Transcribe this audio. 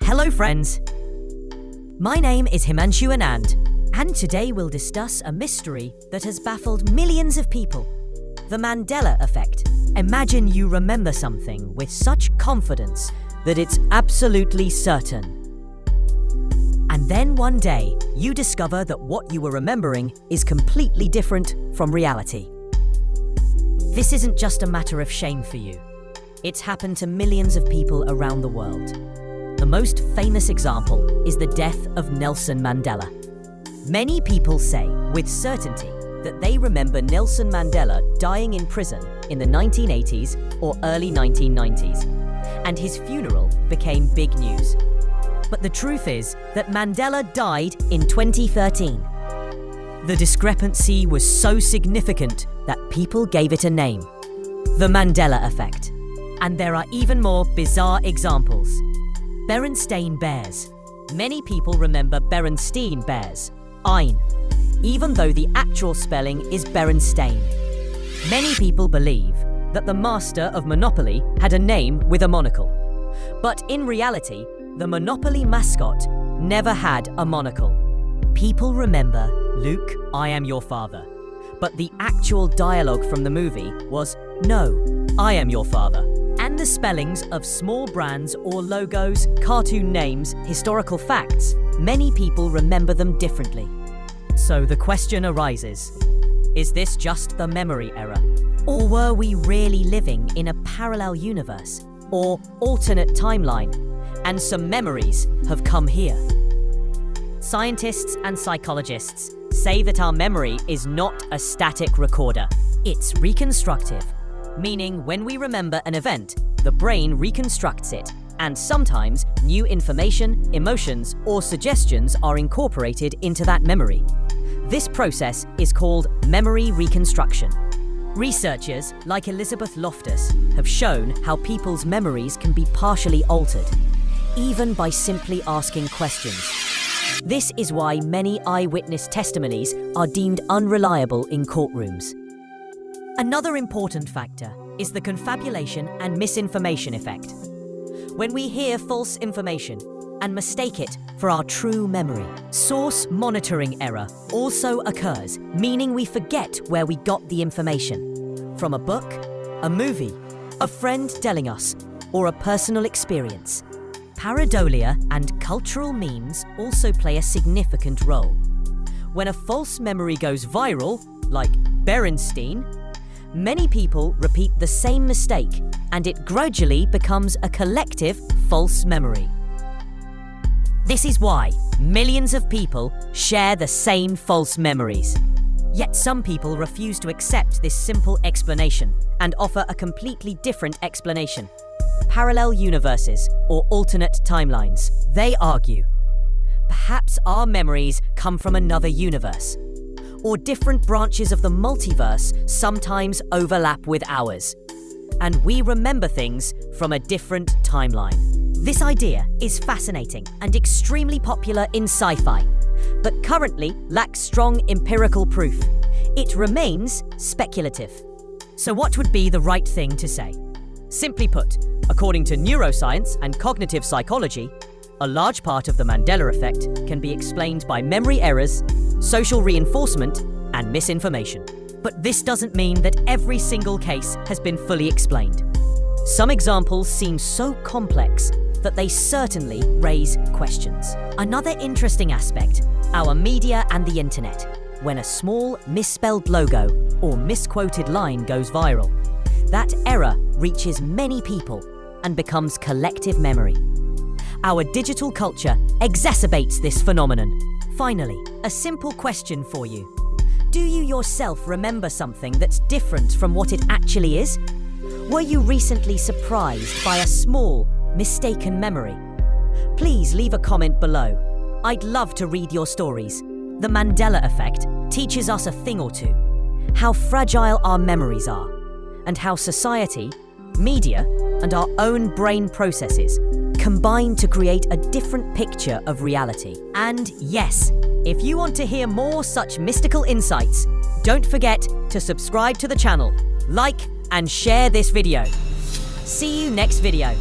Hello friends! My name is Himanshu Anand, and today we'll discuss a mystery that has baffled millions of people. The Mandela Effect. Imagine you remember something with such confidence that it's absolutely certain. And then one day, you discover that what you were remembering is completely different from reality. This isn't just a matter of shame for you. It's happened to millions of people around the world. The most famous example is the death of Nelson Mandela. Many people say with certainty that they remember Nelson Mandela dying in prison in the 1980s or early 1990s, and his funeral became big news. But the truth is that Mandela died in 2013. The discrepancy was so significant that people gave it a name: the Mandela Effect. And there are even more bizarre examples. Berenstain Bears. Many people remember Berenstain Bears, Ein, even though the actual spelling is Berenstain. Many people believe that the master of Monopoly had a name with a monocle. But in reality, the Monopoly mascot never had a monocle. People remember Luke, I am your father. But the actual dialogue from the movie was, no, I am your father. And the spellings of small brands or logos, cartoon names, historical facts, many people remember them differently. So the question arises, is this just the memory error? Or were we really living in a parallel universe or alternate timeline, and some memories have come here? Scientists and psychologists say that our memory is not a static recorder, it's reconstructive. Meaning when we remember an event, the brain reconstructs it, and sometimes new information, emotions, or suggestions are incorporated into that memory. This process is called memory reconstruction. Researchers like Elizabeth Loftus have shown how people's memories can be partially altered, even by simply asking questions. This is why many eyewitness testimonies are deemed unreliable in courtrooms. Another important factor is the confabulation and misinformation effect. When we hear false information and mistake it for our true memory, source monitoring error also occurs, meaning we forget where we got the information. From a book, a movie, a friend telling us, or a personal experience. Pareidolia and cultural memes also play a significant role. When a false memory goes viral, like Berenstain, many people repeat the same mistake, and it gradually becomes a collective false memory. This is why millions of people share the same false memories. Yet some people refuse to accept this simple explanation and offer a completely different explanation. Parallel universes or alternate timelines. They argue, perhaps our memories come from another universe, or different branches of the multiverse sometimes overlap with ours, and we remember things from a different timeline. This idea is fascinating and extremely popular in sci-fi, but currently lacks strong empirical proof. It remains speculative. So what would be the right thing to say? Simply put, according to neuroscience and cognitive psychology, a large part of the Mandela effect can be explained by memory errors, social reinforcement, and misinformation. But this doesn't mean that every single case has been fully explained. Some examples seem so complex that they certainly raise questions. Another interesting aspect, our media and the internet. When a small misspelled logo or misquoted line goes viral, that error reaches many people and becomes collective memory. Our digital culture exacerbates this phenomenon. Finally, a simple question for you. Do you yourself remember something that's different from what it actually is? Were you recently surprised by a small, mistaken memory? Please leave a comment below. I'd love to read your stories. The Mandela Effect teaches us a thing or two: how fragile our memories are, and how society, media, and our own brain processes combine to create a different picture of reality. And yes, if you want to hear more such mystical insights, don't forget to subscribe to the channel, like and share this video. See you next video.